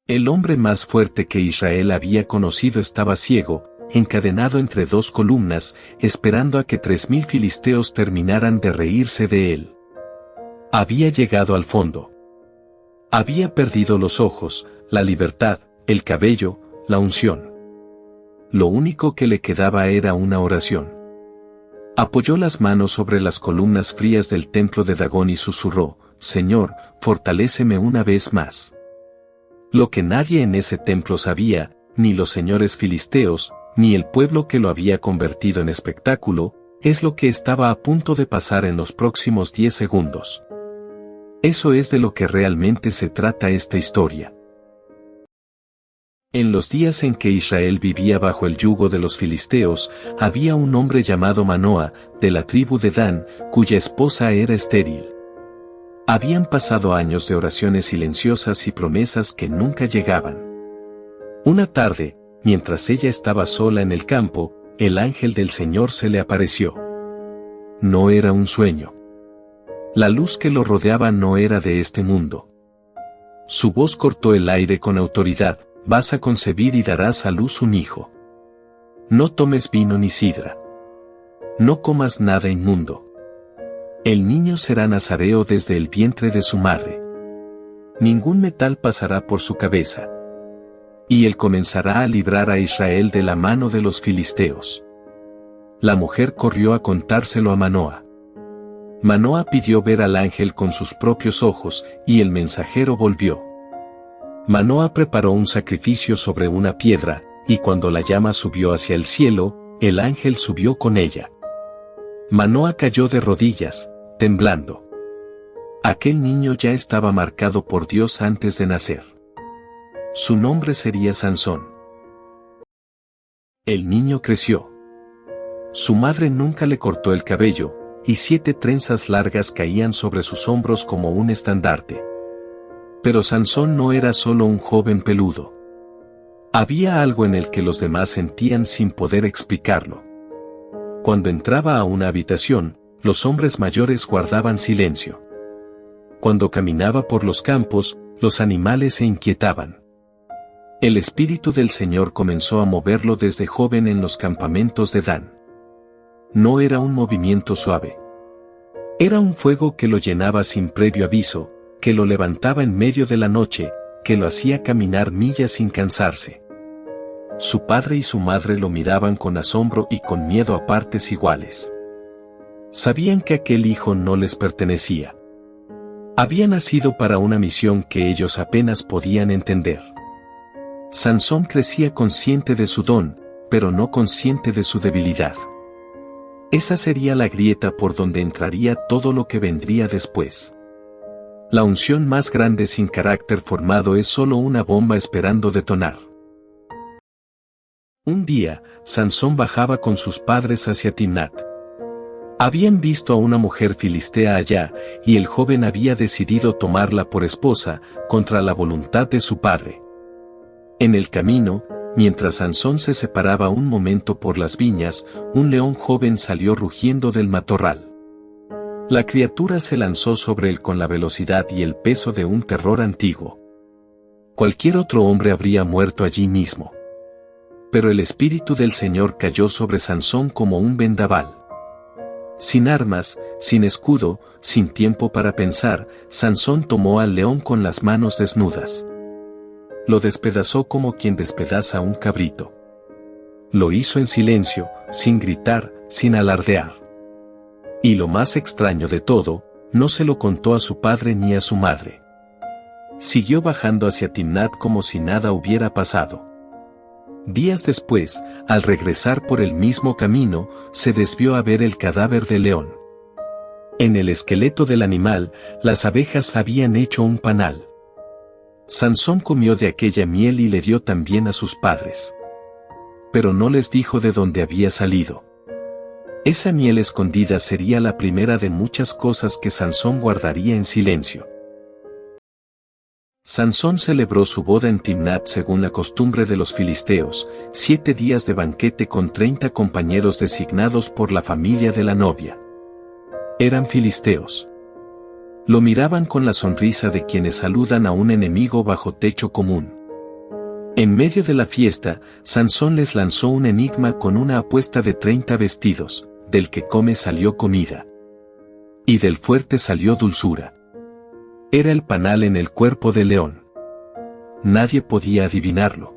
El hombre más fuerte que Israel había conocido estaba ciego, encadenado entre dos columnas, esperando a que 3000 filisteos terminaran de reírse de él. Había llegado al fondo. Había perdido los ojos, la libertad, el cabello, la unción. Lo único que le quedaba era una oración. Apoyó las manos sobre las columnas frías del templo de Dagón y susurró: Señor, fortaléceme una vez más. Lo que nadie en ese templo sabía, ni los señores filisteos, ni el pueblo que lo había convertido en espectáculo, es lo que estaba a punto de pasar en los próximos 10 segundos. Eso es de lo que realmente se trata esta historia. En los días en que Israel vivía bajo el yugo de los filisteos, había un hombre llamado Manoa, de la tribu de Dan, cuya esposa era estéril. Habían pasado años de oraciones silenciosas y promesas que nunca llegaban. Una tarde, mientras ella estaba sola en el campo, el ángel del Señor se le apareció. No era un sueño. La luz que lo rodeaba no era de este mundo. Su voz cortó el aire con autoridad: vas a concebir y darás a luz un hijo. No tomes vino ni sidra. No comas nada inmundo. El niño será nazareo desde el vientre de su madre. Ningún metal pasará por su cabeza. Y él comenzará a librar a Israel de la mano de los filisteos. La mujer corrió a contárselo a Manoa. Manoa pidió ver al ángel con sus propios ojos, y el mensajero volvió. Manoa preparó un sacrificio sobre una piedra, y cuando la llama subió hacia el cielo, el ángel subió con ella. Manoa cayó de rodillas, temblando. Aquel niño ya estaba marcado por Dios antes de nacer. Su nombre sería Sansón. El niño creció. Su madre nunca le cortó el cabello, y 7 trenzas largas caían sobre sus hombros como un estandarte. Pero Sansón no era solo un joven peludo. Había algo en el que los demás sentían sin poder explicarlo. Cuando entraba a una habitación, los hombres mayores guardaban silencio. Cuando caminaba por los campos, los animales se inquietaban. El Espíritu del Señor comenzó a moverlo desde joven en los campamentos de Dan. No era un movimiento suave. Era un fuego que lo llenaba sin previo aviso, que lo levantaba en medio de la noche, que lo hacía caminar millas sin cansarse. Su padre y su madre lo miraban con asombro y con miedo a partes iguales. Sabían que aquel hijo no les pertenecía. Había nacido para una misión que ellos apenas podían entender. Sansón crecía consciente de su don, pero no consciente de su debilidad. Esa sería la grieta por donde entraría todo lo que vendría después. La unción más grande sin carácter formado es solo una bomba esperando detonar. Un día, Sansón bajaba con sus padres hacia Timnat. Habían visto a una mujer filistea allá, y el joven había decidido tomarla por esposa, contra la voluntad de su padre. En el camino, mientras Sansón se separaba un momento por las viñas, un león joven salió rugiendo del matorral. La criatura se lanzó sobre él con la velocidad y el peso de un terror antiguo. Cualquier otro hombre habría muerto allí mismo. Pero el Espíritu del Señor cayó sobre Sansón como un vendaval. Sin armas, sin escudo, sin tiempo para pensar, Sansón tomó al león con las manos desnudas. Lo despedazó como quien despedaza un cabrito. Lo hizo en silencio, sin gritar, sin alardear. Y lo más extraño de todo, no se lo contó a su padre ni a su madre. Siguió bajando hacia Timnat como si nada hubiera pasado. Días después, al regresar por el mismo camino, se desvió a ver el cadáver del león. En el esqueleto del animal, las abejas habían hecho un panal. Sansón comió de aquella miel y le dio también a sus padres. Pero no les dijo de dónde había salido. Esa miel escondida sería la primera de muchas cosas que Sansón guardaría en silencio. Sansón celebró su boda en Timnat según la costumbre de los filisteos, 7 días de banquete con 30 compañeros designados por la familia de la novia. Eran filisteos. Lo miraban con la sonrisa de quienes saludan a un enemigo bajo techo común. En medio de la fiesta, Sansón les lanzó un enigma con una apuesta de 30 vestidos, del que come salió comida. Y del fuerte salió dulzura. Era el panal en el cuerpo del león. Nadie podía adivinarlo.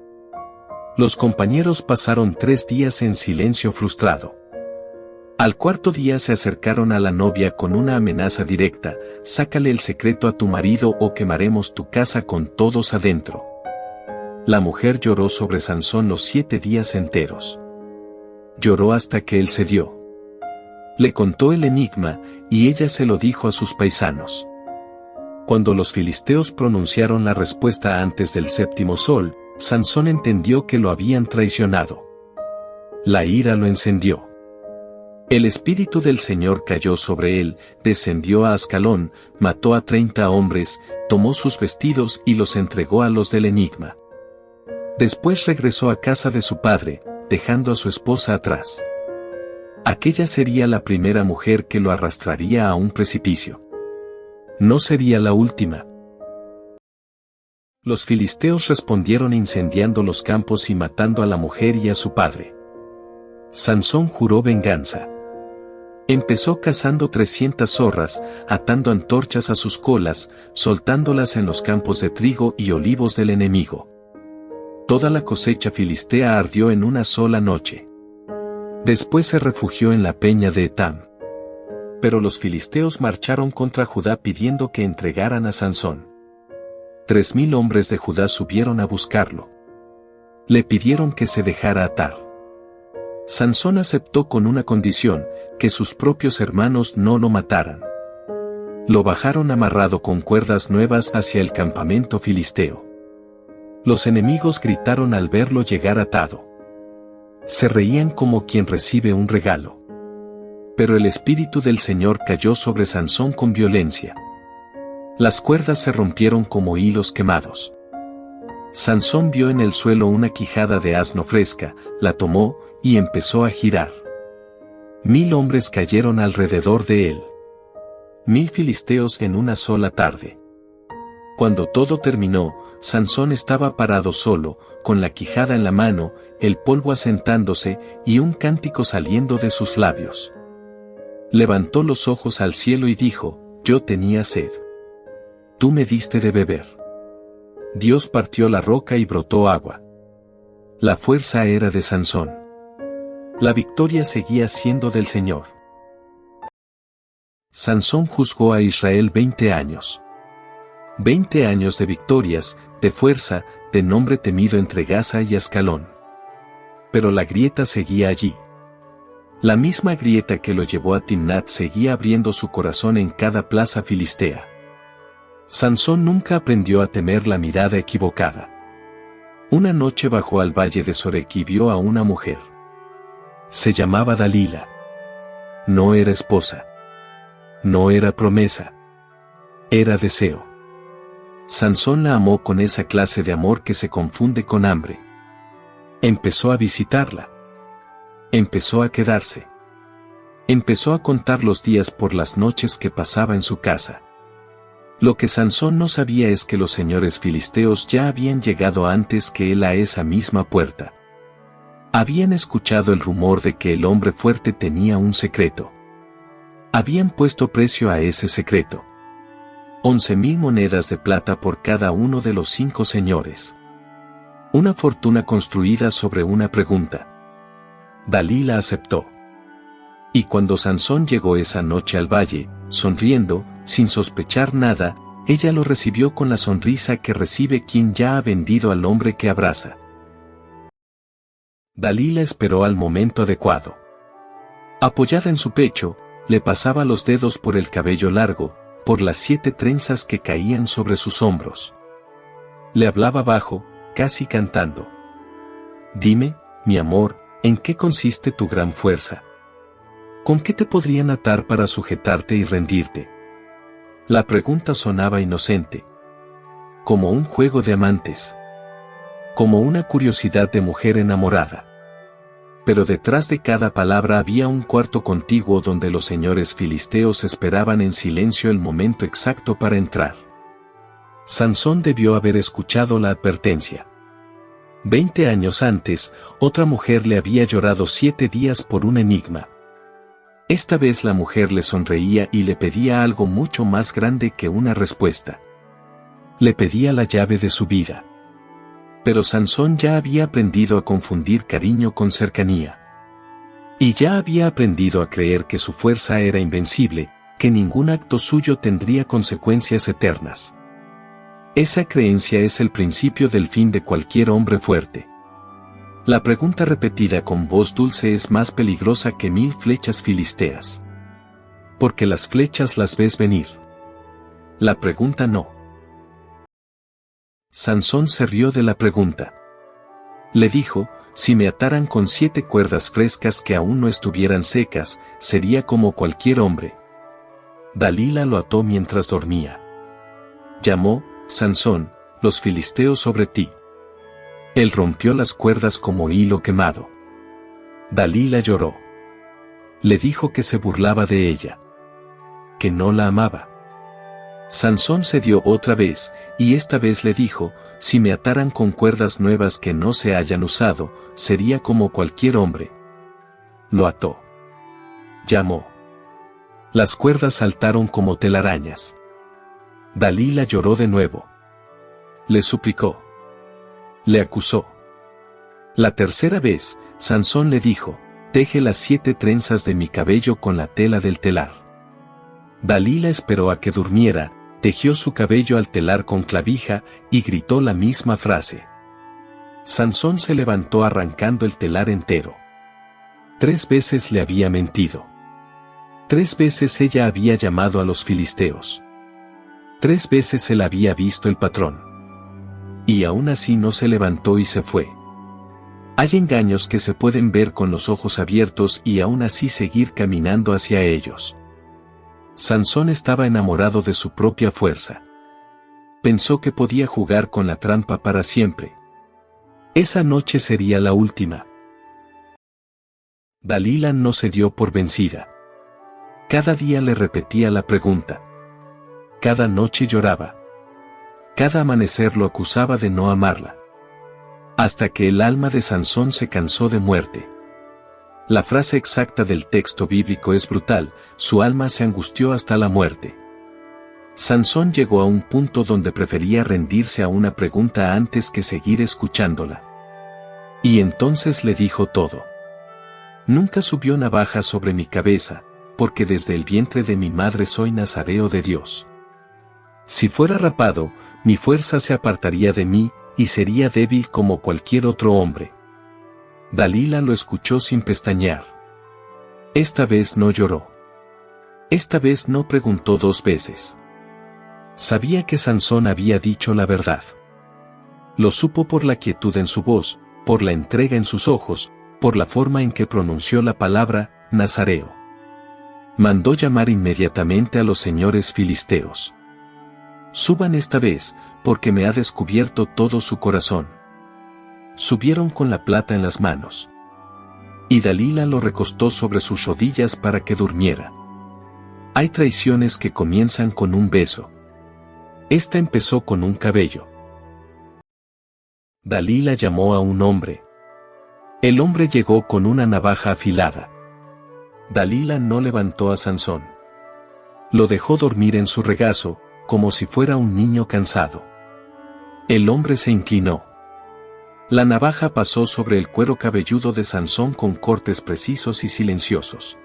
Los compañeros pasaron 3 días en silencio frustrado. Al cuarto día se acercaron a la novia con una amenaza directa: sácale el secreto a tu marido o quemaremos tu casa con todos adentro. La mujer lloró sobre Sansón los 7 días enteros. Lloró hasta que él cedió. Le contó el enigma, y ella se lo dijo a sus paisanos. Cuando los filisteos pronunciaron la respuesta antes del 7º sol, Sansón entendió que lo habían traicionado. La ira lo encendió. El espíritu del Señor cayó sobre él, descendió a Ascalón, mató a 30 hombres, tomó sus vestidos y los entregó a los del enigma. Después regresó a casa de su padre, dejando a su esposa atrás. Aquella sería la primera mujer que lo arrastraría a un precipicio. No sería la última. Los filisteos respondieron incendiando los campos y matando a la mujer y a su padre. Sansón juró venganza. Empezó cazando 300 zorras, atando antorchas a sus colas, soltándolas en los campos de trigo y olivos del enemigo. Toda la cosecha filistea ardió en una sola noche. Después se refugió en la peña de Etam. Pero los filisteos marcharon contra Judá pidiendo que entregaran a Sansón. 3000 hombres de Judá subieron a buscarlo. Le pidieron que se dejara atar. Sansón aceptó con una condición: que sus propios hermanos no lo mataran. Lo bajaron amarrado con cuerdas nuevas hacia el campamento filisteo. Los enemigos gritaron al verlo llegar atado. Se reían como quien recibe un regalo. Pero el espíritu del Señor cayó sobre Sansón con violencia. Las cuerdas se rompieron como hilos quemados. Sansón vio en el suelo una quijada de asno fresca, la tomó, y empezó a girar. 1000 hombres cayeron alrededor de él. 1000 filisteos en una sola tarde. Cuando todo terminó, Sansón estaba parado solo, con la quijada en la mano, el polvo asentándose, y un cántico saliendo de sus labios. Levantó los ojos al cielo y dijo: yo tenía sed. Tú me diste de beber. Dios partió la roca y brotó agua. La fuerza era de Sansón. La victoria seguía siendo del Señor. Sansón juzgó a Israel 20 años. 20 años de victorias, de fuerza, de nombre temido entre Gaza y Ascalón. Pero la grieta seguía allí. La misma grieta que lo llevó a Timnat seguía abriendo su corazón en cada plaza filistea. Sansón nunca aprendió a temer la mirada equivocada. Una noche bajó al valle de Sorek y vio a una mujer. Se llamaba Dalila. No era esposa. No era promesa. Era deseo. Sansón la amó con esa clase de amor que se confunde con hambre. Empezó a visitarla. Empezó a quedarse. Empezó a contar los días por las noches que pasaba en su casa. Lo que Sansón no sabía es que los señores filisteos ya habían llegado antes que él a esa misma puerta. Habían escuchado el rumor de que el hombre fuerte tenía un secreto. Habían puesto precio a ese secreto. 11.000 monedas de plata por cada uno de los 5 señores. Una fortuna construida sobre una pregunta. Dalila aceptó. Y cuando Sansón llegó esa noche al valle, sonriendo, sin sospechar nada, ella lo recibió con la sonrisa que recibe quien ya ha vendido al hombre que abraza. Dalila esperó al momento adecuado. Apoyada en su pecho, le pasaba los dedos por el cabello largo, por las 7 trenzas que caían sobre sus hombros. Le hablaba bajo, casi cantando. Dime, mi amor, ¿en qué consiste tu gran fuerza? ¿Con qué te podrían atar para sujetarte y rendirte? La pregunta sonaba inocente. Como un juego de amantes. Como una curiosidad de mujer enamorada. Pero detrás de cada palabra había un cuarto contiguo donde los señores filisteos esperaban en silencio el momento exacto para entrar. Sansón debió haber escuchado la advertencia. 20 años antes, otra mujer le había llorado 7 días por un enigma. Esta vez la mujer le sonreía y le pedía algo mucho más grande que una respuesta. Le pedía la llave de su vida. Pero Sansón ya había aprendido a confundir cariño con cercanía. Y ya había aprendido a creer que su fuerza era invencible, que ningún acto suyo tendría consecuencias eternas. Esa creencia es el principio del fin de cualquier hombre fuerte. La pregunta repetida con voz dulce es más peligrosa que 1000 flechas filisteas. Porque las flechas las ves venir. La pregunta no. Sansón se rió de la pregunta. Le dijo, si me ataran con 7 cuerdas frescas que aún no estuvieran secas, sería como cualquier hombre. Dalila lo ató mientras dormía. Llamó, Sansón, los filisteos sobre ti. Él rompió las cuerdas como hilo quemado. Dalila lloró. Le dijo que se burlaba de ella. Que no la amaba. Sansón cedió otra vez, y esta vez le dijo, si me ataran con cuerdas nuevas que no se hayan usado, sería como cualquier hombre. Lo ató. Llamó. Las cuerdas saltaron como telarañas. Dalila lloró de nuevo. Le suplicó. Le acusó. La tercera vez, Sansón le dijo, teje las 7 trenzas de mi cabello con la tela del telar. Dalila esperó a que durmiera, tejió su cabello al telar con clavija, y gritó la misma frase. Sansón se levantó arrancando el telar entero. 3 veces le había mentido. 3 veces ella había llamado a los filisteos. 3 veces él había visto el patrón. Y aún así no se levantó y se fue. Hay engaños que se pueden ver con los ojos abiertos y aún así seguir caminando hacia ellos. Sansón estaba enamorado de su propia fuerza. Pensó que podía jugar con la trampa para siempre. Esa noche sería la última. Dalila no se dio por vencida. Cada día le repetía la pregunta. Cada noche lloraba. Cada amanecer lo acusaba de no amarla. Hasta que el alma de Sansón se cansó de muerte. La frase exacta del texto bíblico es brutal, su alma se angustió hasta la muerte. Sansón llegó a un punto donde prefería rendirse a una pregunta antes que seguir escuchándola. Y entonces le dijo todo. Nunca subió navaja sobre mi cabeza, porque desde el vientre de mi madre soy nazareo de Dios. Si fuera rapado, mi fuerza se apartaría de mí, y sería débil como cualquier otro hombre. Dalila lo escuchó sin pestañear. Esta vez no lloró. Esta vez no preguntó 2 veces. Sabía que Sansón había dicho la verdad. Lo supo por la quietud en su voz, por la entrega en sus ojos, por la forma en que pronunció la palabra, Nazareo. Mandó llamar inmediatamente a los señores filisteos. Suban esta vez, porque me ha descubierto todo su corazón. Subieron con la plata en las manos. Y Dalila lo recostó sobre sus rodillas para que durmiera. Hay traiciones que comienzan con un beso. Esta empezó con un cabello. Dalila llamó a un hombre. El hombre llegó con una navaja afilada. Dalila no levantó a Sansón. Lo dejó dormir en su regazo, como si fuera un niño cansado. El hombre se inclinó. La navaja pasó sobre el cuero cabelludo de Sansón con cortes precisos y silenciosos.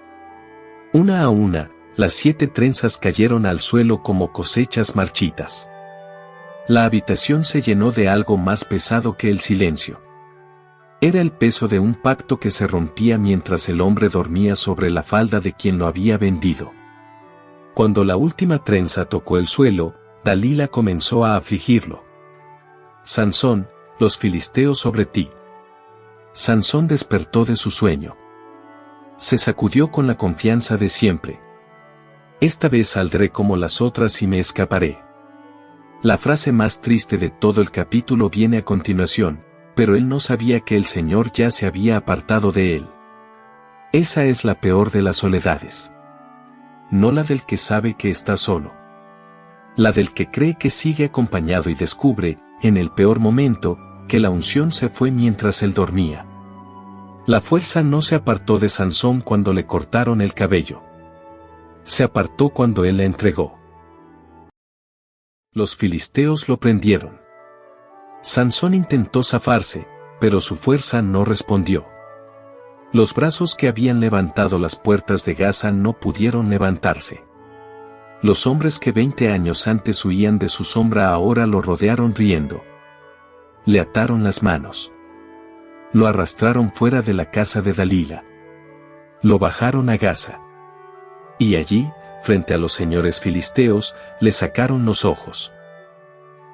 Una a una, las 7 trenzas cayeron al suelo como cosechas marchitas. La habitación se llenó de algo más pesado que el silencio. Era el peso de un pacto que se rompía mientras el hombre dormía sobre la falda de quien lo había vendido. Cuando la última trenza tocó el suelo, Dalila comenzó a afligirlo. Sansón, los filisteos sobre ti. Sansón despertó de su sueño. Se sacudió con la confianza de siempre. Esta vez saldré como las otras y me escaparé. La frase más triste de todo el capítulo viene a continuación, pero él no sabía que el Señor ya se había apartado de él. Esa es la peor de las soledades. No la del que sabe que está solo. La del que cree que sigue acompañado y descubre, en el peor momento, que la unción se fue mientras él dormía. La fuerza no se apartó de Sansón cuando le cortaron el cabello. Se apartó cuando él la entregó. Los filisteos lo prendieron. Sansón intentó zafarse, pero su fuerza no respondió. Los brazos que habían levantado las puertas de Gaza no pudieron levantarse. Los hombres que 20 años antes huían de su sombra ahora lo rodearon riendo. Le ataron las manos. Lo arrastraron fuera de la casa de Dalila. Lo bajaron a Gaza. Y allí, frente a los señores filisteos, le sacaron los ojos.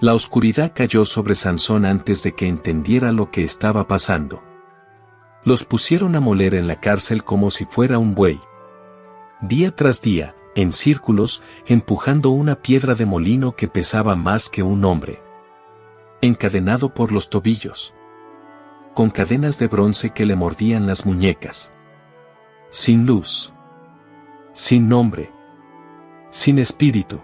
La oscuridad cayó sobre Sansón antes de que entendiera lo que estaba pasando. Los pusieron a moler en la cárcel como si fuera un buey. Día tras día, en círculos, empujando una piedra de molino que pesaba más que un hombre. Encadenado por los tobillos. Con cadenas de bronce que le mordían las muñecas. Sin luz. Sin nombre. Sin espíritu.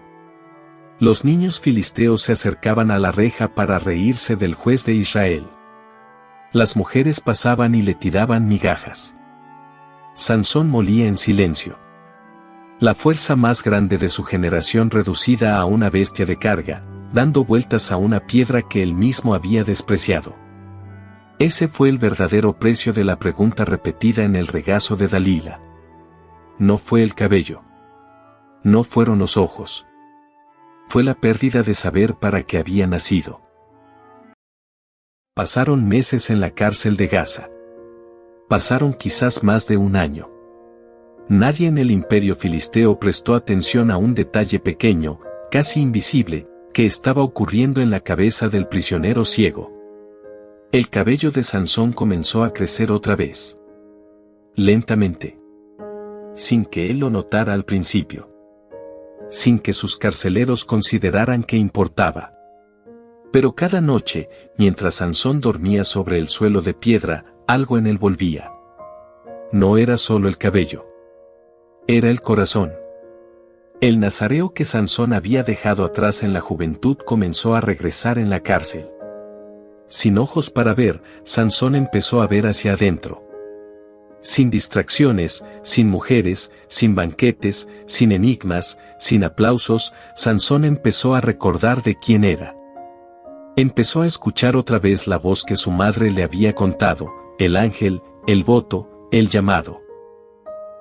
Los niños filisteos se acercaban a la reja para reírse del juez de Israel. Las mujeres pasaban y le tiraban migajas. Sansón molía en silencio. La fuerza más grande de su generación reducida a una bestia de carga, dando vueltas a una piedra que él mismo había despreciado. Ese fue el verdadero precio de la pregunta repetida en el regazo de Dalila. No fue el cabello. No fueron los ojos. Fue la pérdida de saber para qué había nacido. Pasaron meses en la cárcel de Gaza. Pasaron quizás más de un año. Nadie en el imperio filisteo prestó atención a un detalle pequeño, casi invisible, que estaba ocurriendo en la cabeza del prisionero ciego. El cabello de Sansón comenzó a crecer otra vez. Lentamente. Sin que él lo notara al principio. Sin que sus carceleros consideraran que importaba. Pero cada noche, mientras Sansón dormía sobre el suelo de piedra, algo en él volvía. No era solo el cabello. Era el corazón. El nazareo que Sansón había dejado atrás en la juventud comenzó a regresar en la cárcel. Sin ojos para ver, Sansón empezó a ver hacia adentro. Sin distracciones, sin mujeres, sin banquetes, sin enigmas, sin aplausos, Sansón empezó a recordar de quién era. Empezó a escuchar otra vez la voz que su madre le había contado, el ángel, el voto, el llamado.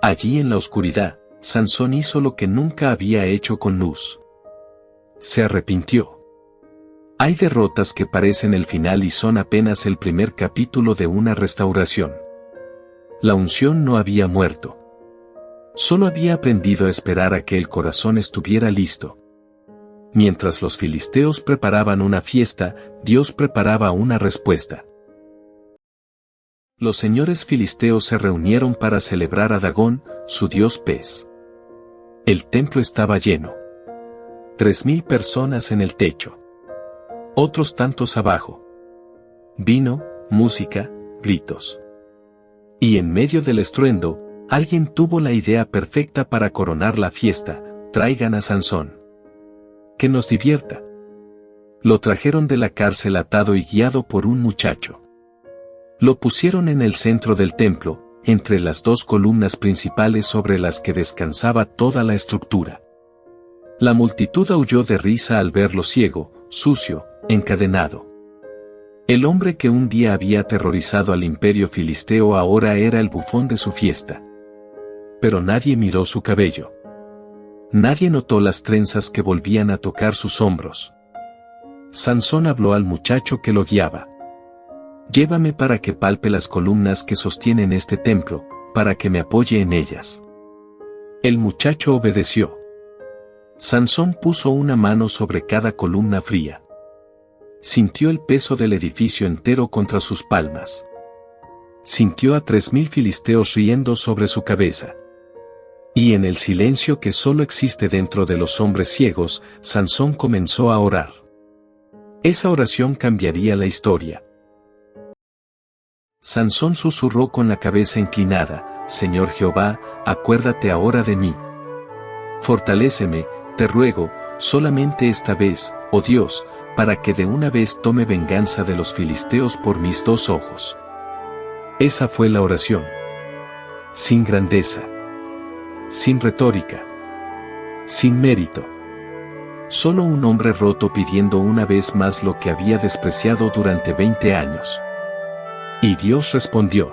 Allí en la oscuridad, Sansón hizo lo que nunca había hecho con luz. Se arrepintió. Hay derrotas que parecen el final y son apenas el primer capítulo de una restauración. La unción no había muerto. Solo había aprendido a esperar a que el corazón estuviera listo. Mientras los filisteos preparaban una fiesta, Dios preparaba una respuesta. Los señores filisteos se reunieron para celebrar a Dagón, su dios pez. El templo estaba lleno. 3,000 personas en el techo. Otros tantos abajo. Vino, música, gritos. Y en medio del estruendo, alguien tuvo la idea perfecta para coronar la fiesta: traigan a Sansón. Que nos divierta. Lo trajeron de la cárcel atado y guiado por un muchacho. Lo pusieron en el centro del templo, entre las dos columnas principales sobre las que descansaba toda la estructura. La multitud aulló de risa al verlo ciego, sucio, encadenado. El hombre que un día había aterrorizado al imperio filisteo ahora era el bufón de su fiesta. Pero nadie miró su cabello. Nadie notó las trenzas que volvían a tocar sus hombros. Sansón habló al muchacho que lo guiaba. Llévame para que palpe las columnas que sostienen este templo, para que me apoye en ellas. El muchacho obedeció. Sansón puso una mano sobre cada columna fría. Sintió el peso del edificio entero contra sus palmas. Sintió a 3,000 filisteos riendo sobre su cabeza. Y en el silencio que solo existe dentro de los hombres ciegos, Sansón comenzó a orar. Esa oración cambiaría la historia. Sansón susurró con la cabeza inclinada: Señor Jehová, acuérdate ahora de mí. Fortaléceme, te ruego, Solamente esta vez, oh Dios, para que de una vez tome venganza de los filisteos por mis 2 ojos. Esa fue la oración. Sin grandeza. Sin retórica. Sin mérito. Solo un hombre roto pidiendo una vez más lo que había despreciado durante 20 años. Y Dios respondió.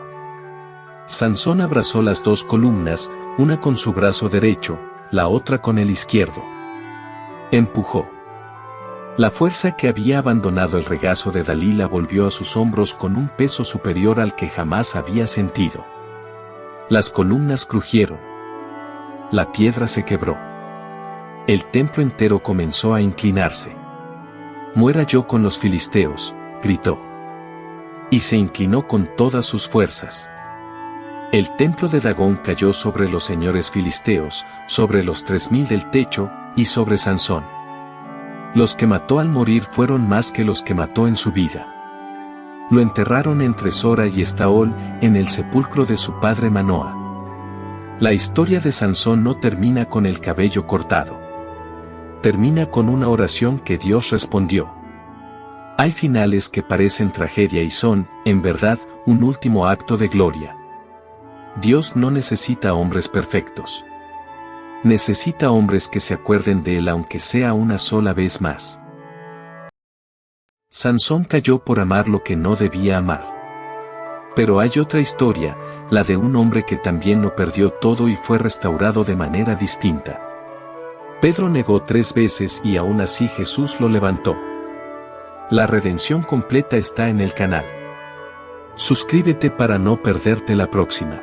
Sansón abrazó las 2 columnas, una con su brazo derecho, la otra con el izquierdo. Empujó. La fuerza que había abandonado el regazo de Dalila volvió a sus hombros con un peso superior al que jamás había sentido. Las columnas crujieron. La piedra se quebró. El templo entero comenzó a inclinarse. Muera yo con los filisteos, gritó. Y se inclinó con todas sus fuerzas. El templo de Dagón cayó sobre los señores filisteos, sobre los 3000 del techo, y sobre Sansón. Los que mató al morir fueron más que los que mató en su vida. Lo enterraron entre Sora y Estaol, en el sepulcro de su padre Manoa. La historia de Sansón no termina con el cabello cortado. Termina con una oración que Dios respondió. Hay finales que parecen tragedia y son, en verdad, un último acto de gloria. Dios no necesita hombres perfectos. Necesita hombres que se acuerden de él aunque sea una sola vez más. Sansón cayó por amar lo que no debía amar. Pero hay otra historia, la de un hombre que también lo perdió todo y fue restaurado de manera distinta. Pedro negó 3 veces y aún así Jesús lo levantó. La redención completa está en el canal. Suscríbete para no perderte la próxima.